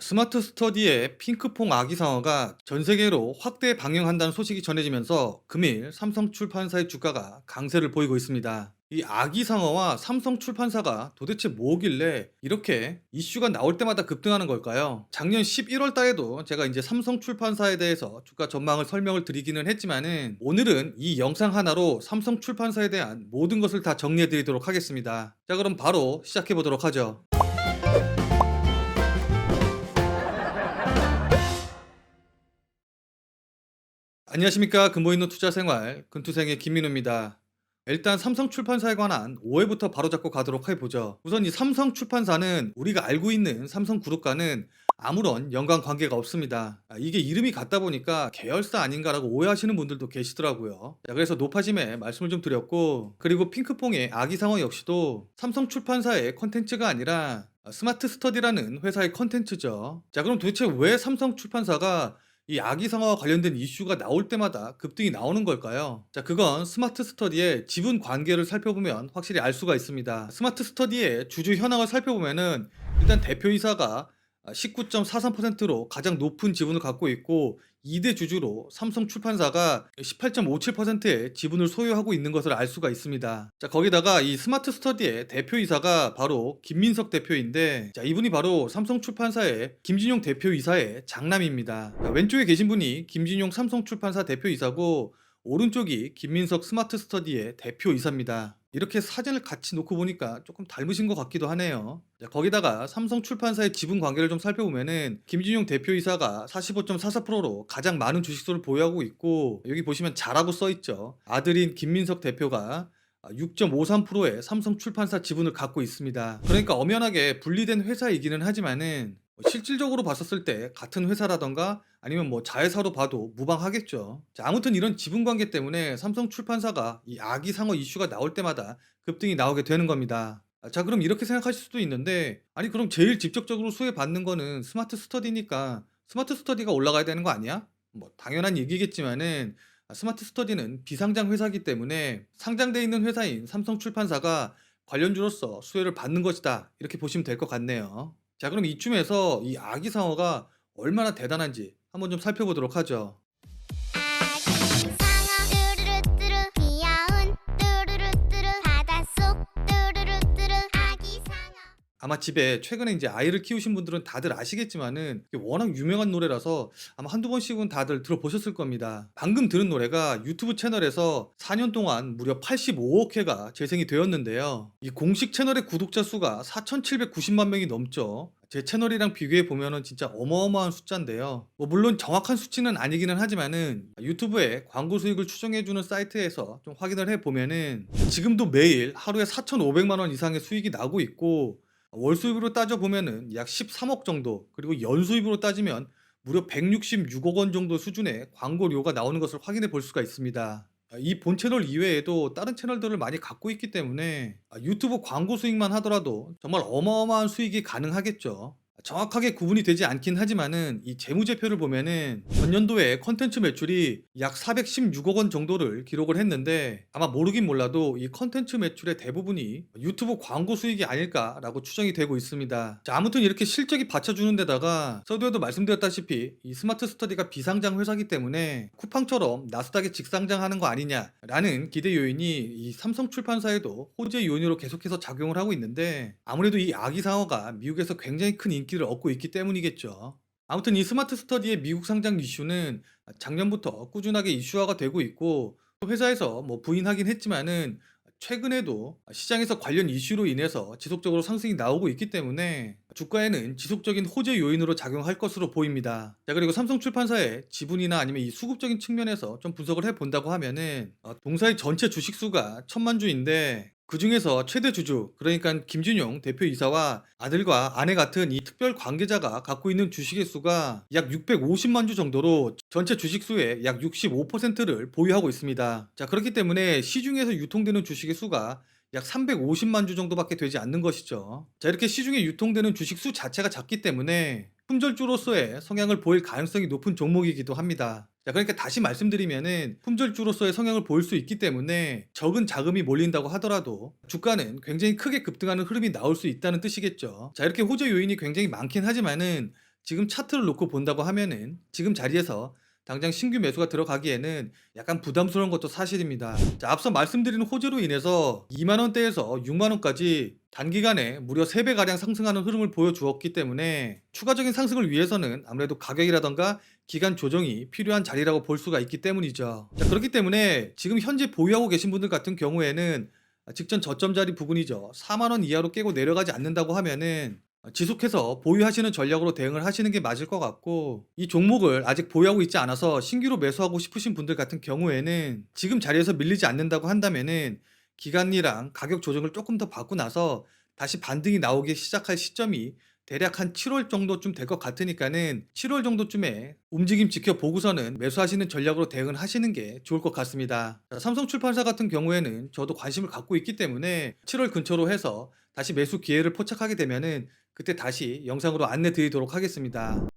스마트 스터디의 핑크퐁 아기상어가 전 세계로 확대 방영한다는 소식이 전해지면서 금일 삼성 출판사의 주가가 강세를 보이고 있습니다. 이 아기상어와 삼성 출판사가 도대체 뭐길래 이렇게 이슈가 나올 때마다 급등하는 걸까요? 작년 11월 달에도 제가 이제 삼성 출판사에 대해서 주가 전망을 설명을 드리기는 했지만은 오늘은 이 영상 하나로 삼성 출판사에 대한 모든 것을 다 정리해 드리도록 하겠습니다. 자, 그럼 바로 시작해 보도록 하죠. 안녕하십니까. 근본 있는 투자생활 근투생의 김민우입니다. 일단 삼성출판사에 관한 오해부터 바로잡고 가도록 해보죠. 우선 이 삼성출판사는 우리가 알고 있는 삼성그룹과는 아무런 연관관계가 없습니다. 이게 이름이 같다 보니까 계열사 아닌가라고 오해하시는 분들도 계시더라고요. 자, 그래서 높아짐에 말씀을 좀 드렸고, 그리고 핑크퐁의 아기상어 역시도 삼성출판사의 컨텐츠가 아니라 스마트 스터디라는 회사의 컨텐츠죠. 자, 그럼 도대체 왜 삼성출판사가 이 아기상어와 관련된 이슈가 나올 때마다 급등이 나오는 걸까요? 자, 그건 스마트 스터디의 지분 관계를 살펴보면 확실히 알 수가 있습니다. 스마트 스터디의 주주 현황을 살펴보면은 일단 대표이사가 19.43%로 가장 높은 지분을 갖고 있고 2대 주주로 삼성 출판사가 18.57%의 지분을 소유하고 있는 것을 알 수가 있습니다. 자, 거기다가 이 스마트 스터디의 대표이사가 바로 김민석 대표인데, 자, 이분이 바로 삼성 출판사의 김진용 대표이사의 장남입니다. 자, 왼쪽에 계신 분이 김진용 삼성 출판사 대표이사고 오른쪽이 김민석 스마트 스터디의 대표이사입니다. 이렇게 사진을 같이 놓고 보니까 조금 닮으신 것 같기도 하네요. 자, 거기다가 삼성 출판사의 지분 관계를 좀 살펴보면은 김진용 대표이사가 45.44%로 가장 많은 주식수를 보유하고 있고, 여기 보시면 자라고 써있죠. 아들인 김민석 대표가 6.53%의 삼성 출판사 지분을 갖고 있습니다. 그러니까 엄연하게 분리된 회사이기는 하지만은 실질적으로 봤었을 때 같은 회사라던가 아니면 뭐 자회사로 봐도 무방하겠죠. 자, 아무튼 이런 지분 관계 때문에 삼성 출판사가 이 아기상어 이슈가 나올 때마다 급등이 나오게 되는 겁니다. 자, 그럼 이렇게 생각하실 수도 있는데, 아니 그럼 제일 직접적으로 수혜받는 거는 스마트 스터디니까 스마트 스터디가 올라가야 되는 거 아니야? 뭐 당연한 얘기겠지만은 스마트 스터디는 비상장 회사이기 때문에 상장돼 있는 회사인 삼성 출판사가 관련주로서 수혜를 받는 것이다, 이렇게 보시면 될 것 같네요. 자, 그럼 이쯤에서 이 아기상어가 얼마나 대단한지 한번 좀 살펴보도록 하죠. 아기상어 뚜루루뚜루 귀여운 뚜루루뚜루 바닷속 뚜루루뚜루 아기상어. 아마 집에 최근에 이제 아이를 키우신 분들은 다들 아시겠지만은 이게 워낙 유명한 노래라서 아마 한두 번씩은 다들 들어보셨을 겁니다. 방금 들은 노래가 유튜브 채널에서 4년 동안 무려 85억 회가 재생이 되었는데요. 이 공식 채널의 구독자 수가 4,790만 명이 넘죠. 제 채널이랑 비교해 보면은 진짜 어마어마한 숫자인데요. 뭐 물론 정확한 수치는 아니기는 하지만은 유튜브에 광고 수익을 추정해주는 사이트에서 좀 확인을 해 보면은 지금도 매일 하루에 4,500만 원 이상의 수익이 나고 있고, 월 수입으로 따져 보면은 약 13억 정도, 그리고 연 수입으로 따지면 무려 166억 원 정도 수준의 광고료가 나오는 것을 확인해 볼 수가 있습니다. 이 본 채널 이외에도 다른 채널들을 많이 갖고 있기 때문에 유튜브 광고 수익만 하더라도 정말 어마어마한 수익이 가능하겠죠. 정확하게 구분이 되지 않긴 하지만은 이 재무제표를 보면은 전년도에 컨텐츠 매출이 약 416억 원 정도를 기록을 했는데, 아마 모르긴 몰라도 이 컨텐츠 매출의 대부분이 유튜브 광고 수익이 아닐까라고 추정이 되고 있습니다. 자, 아무튼 이렇게 실적이 받쳐주는 데다가 서두에도 말씀드렸다시피 이 스마트 스터디가 비상장 회사기 때문에 쿠팡처럼 나스닥에 직상장하는 거 아니냐라는 기대 요인이 이 삼성 출판사에도 호재 요인으로 계속해서 작용을 하고 있는데, 아무래도 이 아기상어가 미국에서 굉장히 큰 인기를 얻고 있기 때문이겠죠. 아무튼 이 스마트 스터디의 미국 상장 이슈는 작년부터 꾸준하게 이슈화가 되고 있고, 또 회사에서 뭐 부인하긴 했지만은 최근에도 시장에서 관련 이슈로 인해서 지속적으로 상승이 나오고 있기 때문에 주가에는 지속적인 호재 요인으로 작용할 것으로 보입니다. 자, 그리고 삼성 출판사의 지분이나 아니면 이 수급적인 측면에서 좀 분석을 해본다고 하면은 동사의 전체 주식수가 1,000만 주인데, 그 중에서 최대 주주, 그러니까 김진용 대표이사와 아들과 아내 같은 이 특별 관계자가 갖고 있는 주식의 수가 약 650만 주 정도로 전체 주식수의 약 65%를 보유하고 있습니다. 자, 그렇기 때문에 시중에서 유통되는 주식의 수가 약 350만 주 정도밖에 되지 않는 것이죠. 자, 이렇게 시중에 유통되는 주식 수 자체가 작기 때문에 품절주로서의 성향을 보일 가능성이 높은 종목이기도 합니다. 자, 그러니까 다시 말씀드리면은 품절주로서의 성향을 보일 수 있기 때문에 적은 자금이 몰린다고 하더라도 주가는 굉장히 크게 급등하는 흐름이 나올 수 있다는 뜻이겠죠. 자, 이렇게 호재 요인이 굉장히 많긴 하지만은 지금 차트를 놓고 본다고 하면은 지금 자리에서 당장 신규 매수가 들어가기에는 약간 부담스러운 것도 사실입니다. 자, 앞서 말씀드린 호재로 인해서 2만 원대에서 6만 원까지 단기간에 무려 3배 가량 상승하는 흐름을 보여주었기 때문에 추가적인 상승을 위해서는 아무래도 가격이라던가 기간 조정이 필요한 자리라고 볼 수가 있기 때문이죠. 자, 그렇기 때문에 지금 현재 보유하고 계신 분들 같은 경우에는 직전 저점 자리 부근이죠. 4만 원 이하로 깨고 내려가지 않는다고 하면은 지속해서 보유하시는 전략으로 대응을 하시는 게 맞을 것 같고, 이 종목을 아직 보유하고 있지 않아서 신규로 매수하고 싶으신 분들 같은 경우에는 지금 자리에서 밀리지 않는다고 한다면은 기간이랑 가격 조정을 조금 더 받고 나서 다시 반등이 나오기 시작할 시점이 대략 한 7월 정도쯤 될 것 같으니까는 7월 정도쯤에 움직임 지켜보고서는 매수하시는 전략으로 대응을 하시는 게 좋을 것 같습니다. 자, 삼성출판사 같은 경우에는 저도 관심을 갖고 있기 때문에 7월 근처로 해서 다시 매수 기회를 포착하게 되면은 그때 다시 영상으로 안내 드리도록 하겠습니다.